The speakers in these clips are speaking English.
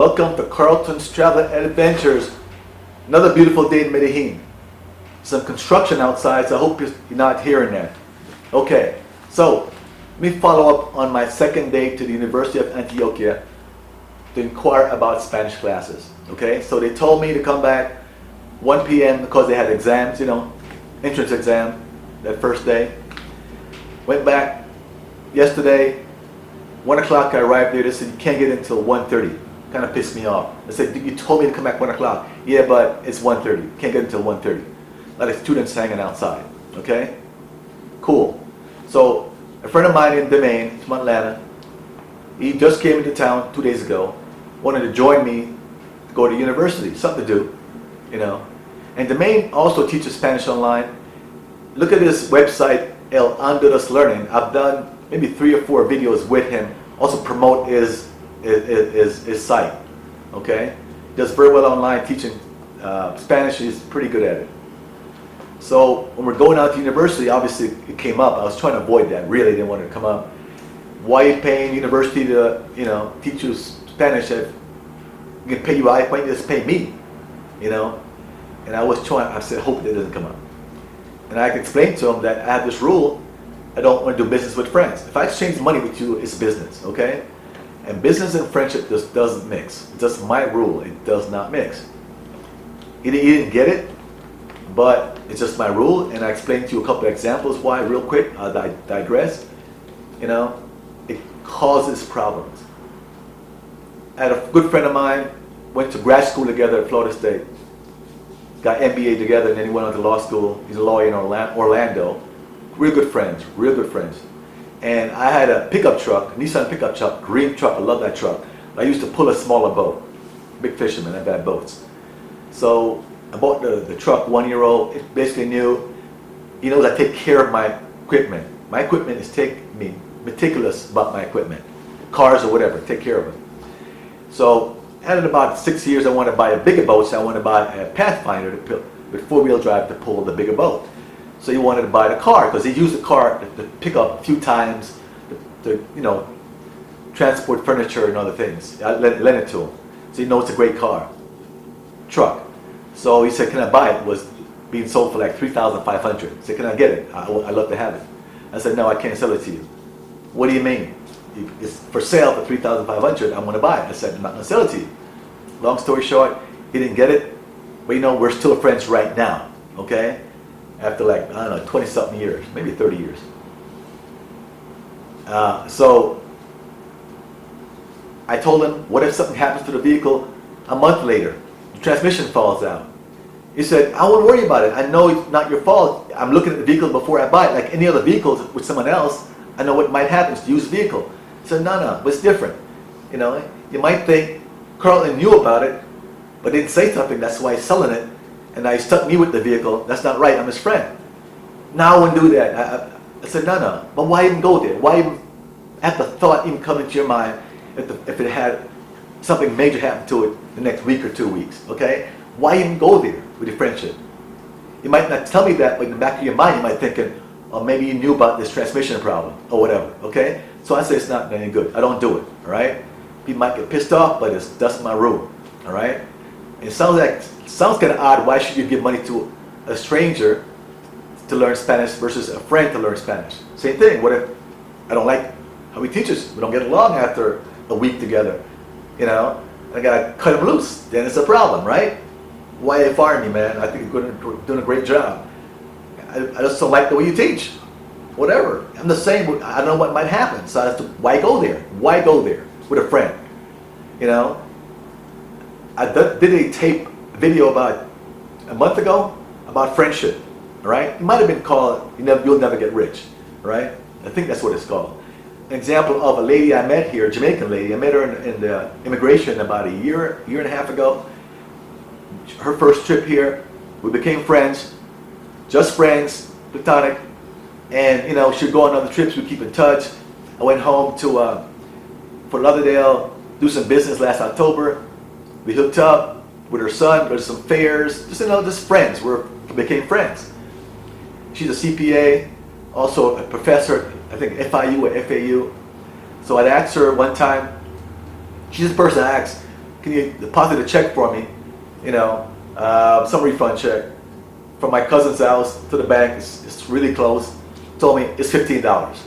Welcome to Carlton's Travel Adventures. Another beautiful day in Medellin. Some construction outside, so I hope you're not hearing that. Okay, so let me follow up on my second day to the University of Antioquia to inquire about Spanish classes. Okay, so they told me to come back 1 p.m. because they had exams, entrance exam that first day. Went back yesterday, 1 o'clock I arrived there. They said you can't get in until 1:30. Kind of pissed me off. I said, you told me to come back 1 o'clock. Yeah, but it's 1:30. Can't get until 1:30. A lot of students hanging outside. Okay? Cool. So, a friend of mine in Domain, from Atlanta, he just came into town 2 days ago, wanted to join me to go to university. Something to do, And Domain also teaches Spanish online. Look at this website, El Andalus Learning. I've done maybe 3 or 4 videos with him. Also promote his site, okay? Does very well online teaching Spanish. He's pretty good at it. So when we're going out to university, obviously it came up. I was trying to avoid that. Really didn't want it to come up. Why are you paying university to teach you Spanish if you can pay you? Why can't you just pay me? And I said, hope that doesn't come up. And I explained to him that I have this rule. I don't want to do business with friends. If I exchange money with you, it's business, okay? And business and friendship just doesn't mix. It's just my rule. It does not mix. He didn't get it, but it's just my rule. And I explained to you a couple of examples why, real quick. I'll digress. It causes problems. I had a good friend of mine, went to grad school together at Florida State, got MBA together, and then he went on to law school. He's a lawyer in Orlando. Real good friends, real good friends. And I had a pickup truck, Nissan pickup truck, green truck. I love that truck. I used to pull a smaller boat. Big fisherman, I've had boats. So I bought the truck 1 year old. It basically knew, he knows I take care of my equipment. My equipment is meticulous about my equipment. Cars or whatever, take care of it. So after about 6 years, I wanted to buy a bigger boat, so I wanted to buy a Pathfinder with 4-wheel drive to pull the bigger boat. So he wanted to buy the car because he used the car to pick up a few times to transport furniture and other things. I lent it to him. So he knows it's a great car. Truck. So he said, can I buy it? It was being sold for like $3,500. I said, can I get it? I'd love to have it. I said, no, I can't sell it to you. What do you mean? It's for sale for $3,500. I'm going to buy it. I said, I'm not going to sell it to you. Long story short, he didn't get it. But we're still friends right now. Okay? After 20-something years, maybe 30 years. So I told him, what if something happens to the vehicle a month later? The transmission falls out. He said, I won't worry about it. I know it's not your fault. I'm looking at the vehicle before I buy it. Like any other vehicles with someone else, I know what might happen. It's a used vehicle. I said, no, but it's different. You might think Carlton knew about it, but didn't say something. That's why he's selling it. And now he stuck me with the vehicle. That's not right. I'm his friend. Now I wouldn't do that. I said, no. But why even go there? Why even have the thought even come into your mind if it had something major happen to it the next week or 2 weeks? Okay? Why even go there with your friendship? You might not tell me that, but in the back of your mind, you might thinking, oh, maybe you knew about this transmission problem or whatever. Okay? So I say it's not any good. I don't do it. All right? People might get pissed off, but that's my rule. All right? It sounds kind of odd. Why should you give money to a stranger to learn Spanish versus a friend to learn Spanish? Same thing. What if I don't like how he teaches? We don't get along after a week together. I gotta cut him loose. Then it's a problem, right? Why are you firing me, man? I think you're doing a great job. I just don't like the way you teach. Whatever. I'm the same. I don't know what might happen. So why go there? Why go there with a friend? I did a tape video about a month ago about friendship, all right? It might have been called You'll Never Get Rich, right? I think that's what it's called. An example of a lady I met here, a Jamaican lady. I met her in the immigration about a year and a half ago. Her first trip here, we became friends, just friends, platonic. And, she'd go on other trips, we'd keep in touch. I went home to Fort Lauderdale, do some business last October. We hooked up with her son, there's some fairs, just friends. We became friends. She's a CPA, also a professor, I think FIU or FAU. So I'd asked her one time, she's the person I asked, can you deposit a check for me? You know, some refund check from my cousin's house to the bank. It's really close. Told me it's $15.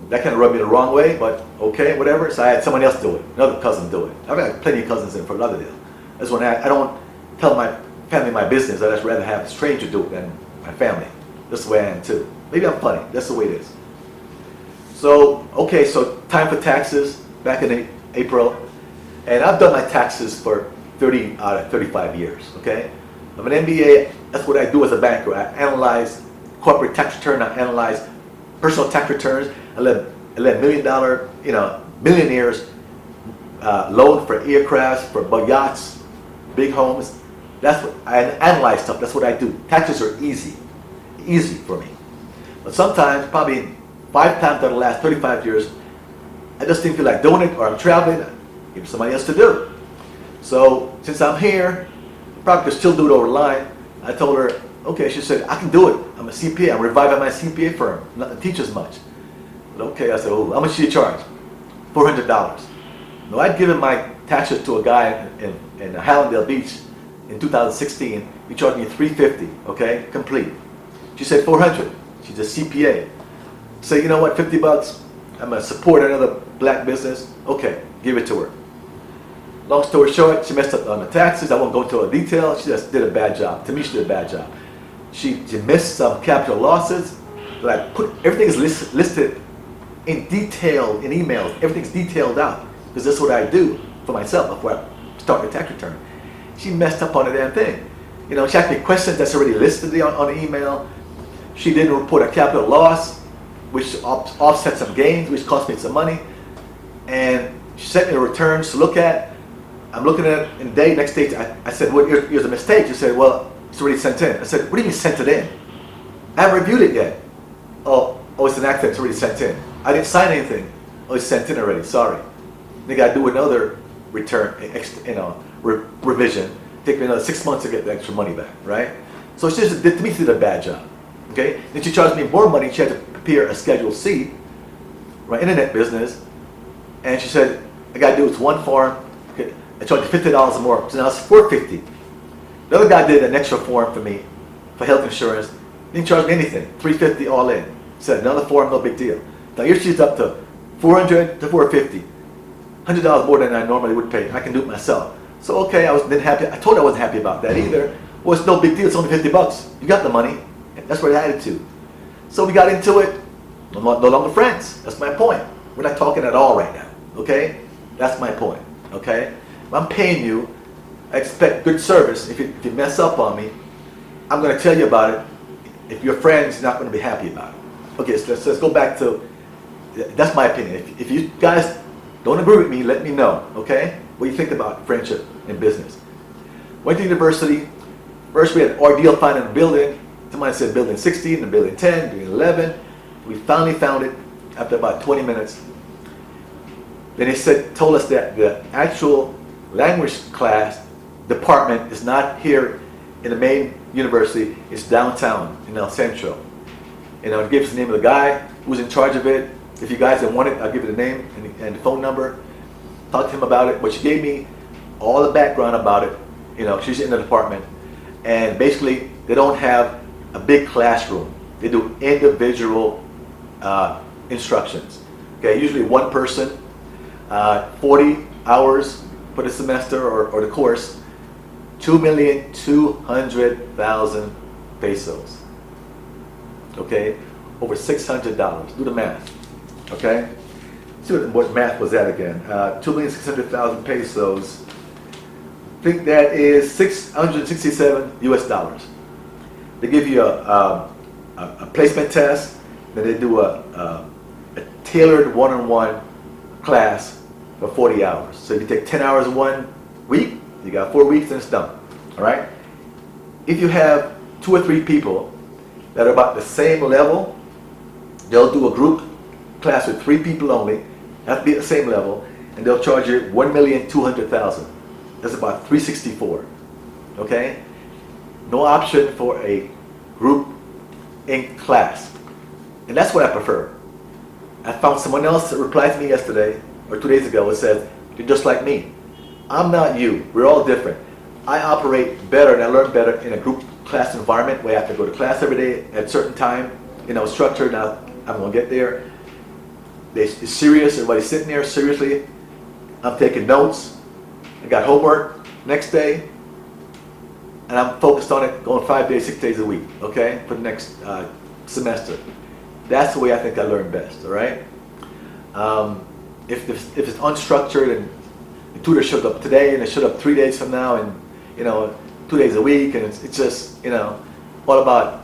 That kind of rubbed me the wrong way, but okay, whatever. So I had someone else do it, another cousin do it. I've got plenty of cousins in Fort Lauderdale. That's when I don't tell my family my business. I'd just rather have a stranger do it than my family. That's the way I am too. Maybe I'm funny. That's the way it is. So, okay, so time for taxes back in April. And I've done my taxes for 30 out of 35 years, okay? I'm an MBA. That's what I do as a banker. I analyze corporate tax return. I analyze personal tax returns. I let $1 million, millionaires loan for aircrafts, for yachts, big homes. That's what I analyze stuff. That's what I do. Taxes are easy for me. But sometimes, probably 5 times out of the last 35 years, I just didn't feel like doing it, or I'm traveling. I give somebody else to do. So since I'm here, I probably could still do it over the line. I told her, okay. She said, I can do it. I'm a CPA. I'm reviving my CPA firm. Not teach as much. But okay, I said, oh, how much do you charge? $400. No, I'd given my taxes to a guy in Hallandale Beach in 2016. He charged me $350, okay, complete. She said $400. She's a CPA. So you know what, $50. I'm gonna support another black business. Okay, give it to her. Long story short, she messed up on the taxes. I won't go into a detail. She just did a bad job. To me, she did a bad job. She missed some capital losses. Like everything is listed in detail in emails. Everything's detailed out because that's what I do for myself before I start the tax return. She messed up on the damn thing. You know, she asked me questions that's already listed on the email. She didn't report a capital loss, which offset some gains, which cost me some money. And she sent me the returns to look at. I'm looking at it in the day, next day, I said, well, here's a mistake. She said, well, it's already sent in. I said, what do you mean sent it in? I haven't reviewed it yet. Oh, it's an accident, it's already sent in. I didn't sign anything. Oh, it's sent in already, sorry. They got to do another return, revision. Take me another 6 months to get the extra money back, right? So she just did, to me, she did a bad job, okay? Then she charged me more money. She had to prepare a Schedule C, my internet business, and she said, I got to do it one form. Okay. I charged $50 more, so now it's $450. The other guy did an extra form for me for health insurance. Didn't charge me anything, $350 all in. Said another form, no big deal. Now here she's up to $400 to $450, $100 more than I normally would pay. I can do it myself. So okay, I wasn't happy. I told her I wasn't happy about that either. Well, it's no big deal. It's only $50. You got the money. That's what I had to. So we got into it. No longer friends. That's my point. We're not talking at all right now. Okay, that's my point. Okay, I'm paying you. I expect good service. If you mess up on me, I'm going to tell you about it. If your friend's not going to be happy about it. Okay, so let's go back to, that's my opinion. If you guys don't agree with me, let me know, okay? What do you think about friendship in business? Went to university. First we had an ordeal finding a building. Somebody said building 16, and building 10, building 11. We finally found it after about 20 minutes. Then they told us that the actual language class department is not here in the main university. It's downtown in El Centro. And I'll give us the name of the guy who's in charge of it. If you guys don't want it, I'll give you the name and the phone number. Talk to him about it. But she gave me all the background about it. You know, she's in the department. And basically, they don't have a big classroom. They do individual instructions. Okay, usually one person, 40 hours for the semester or the course, 2,200,000 pesos. Okay, over $600. Do the math. Okay, see what math was that again? 2,600,000 pesos. I think that is 667 US dollars. They give you a placement test. Then they do a tailored one-on-one class for 40 hours. So if you take 10 hours 1 week, you got 4 weeks and it's done. All right. If you have 2 or 3 people that are about the same level, they'll do a group class with 3 people only, have to be at the same level, and they'll charge you 1,200,000. That's about 364. Okay? No option for a group in class. And that's what I prefer. I found someone else that replied to me yesterday, or 2 days ago, and said, you're just like me. I'm not you. We're all different. I operate better and I learn better in a group class environment where I have to go to class every day at a certain time, structured. Now I'm going to get there. It's serious. Everybody's sitting there seriously. I'm taking notes. I got homework next day. And I'm focused on it going 5 days, 6 days a week, okay, for the next semester. That's the way I think I learn best, all right? If it's unstructured and the tutor showed up today and it showed up 3 days from now and, 2 days a week and it's just, all about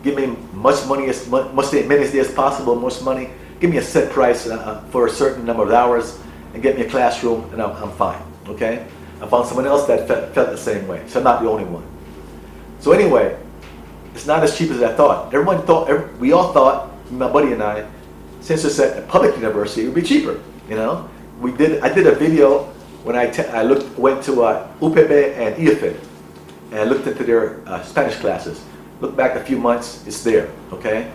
give me much money, as many as possible, most money. Give me a set price for a certain number of hours and get me a classroom and I'm fine, okay? I found someone else that felt the same way, so I'm not the only one. So anyway, it's not as cheap as I thought. We all thought, my buddy and I, since it's at a public university, it would be cheaper, I did a video when I went to UPB and IFIT and I looked into their Spanish classes. Look back a few months, it's there, okay?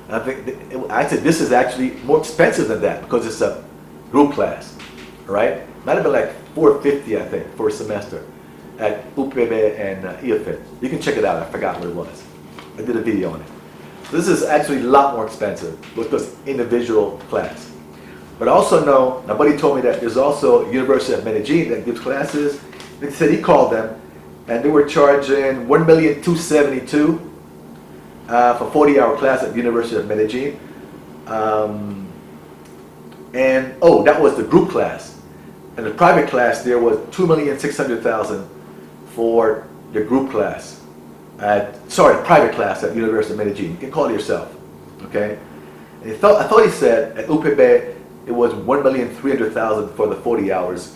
And I said this is actually more expensive than that because it's a group class, right? Might have been like $450, I think, for a semester at UPB and IFIT. You can check it out. I forgot what it was. I did a video on it. So this is actually a lot more expensive because individual class. But I also know, my buddy told me that there's also University of Medellin that gives classes. He said he called them and they were charging $1,272,000 for 40-hour class at the University of Medellin. That was the group class. And the private class there was $2,600,000 for the group class. The private class at the University of Medellin. You can call it yourself, okay? And I thought he said at UPB it was $1,300,000 for the 40 hours,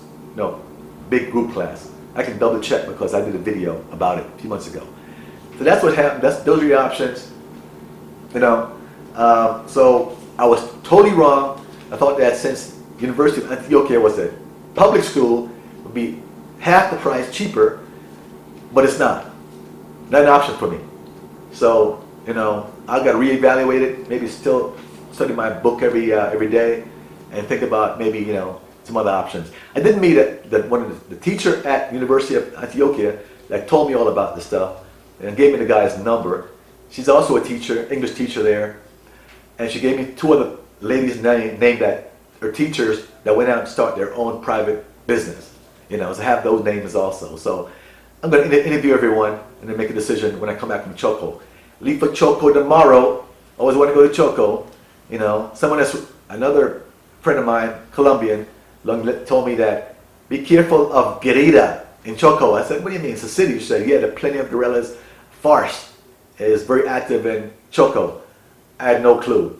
big group class. I can double check because I did a video about it a few months ago. So that's what happened. Those are your options, So I was totally wrong. I thought that since University of Antioquia was a public school, it would be half the price cheaper, but it's not. Not an option for me. So, I've got to reevaluate it, maybe still study my book every day and think about maybe, some other options. I did meet one of the teacher at University of Antioquia that told me all about this stuff and gave me the guy's number. She's also a teacher, English teacher there, and she gave me two other ladies named that are teachers that went out and start their own private business. So have those names also. So I'm going to interview everyone and then make a decision when I come back from Choco. Leave for Choco tomorrow. Always want to go to Choco. Another friend of mine, Colombian, told me that be careful of guerrilla in Choco. I said, what do you mean? It's a city. She said, yeah, there are plenty of guerrillas. Farce is very active in Choco. I had no clue.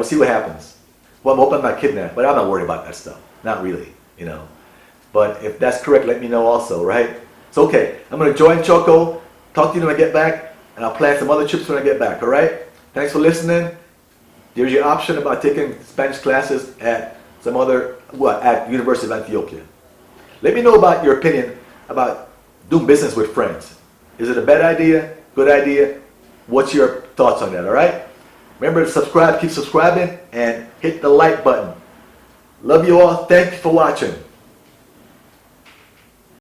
See what happens. Well, I'm hoping I'm not kidnapped, but I'm not worried about that stuff. Not really, But if that's correct, let me know also, right? So, okay, I'm going to join Choco, talk to you when I get back, and I'll plan some other trips when I get back, all right? Thanks for listening. There's your option about taking Spanish classes at at University of Antioquia. Let me know about your opinion about doing business with friends. Is it a bad idea? Good idea? What's your thoughts on that, all right? Remember to subscribe, keep subscribing, and hit the like button. Love you all. Thank you for watching.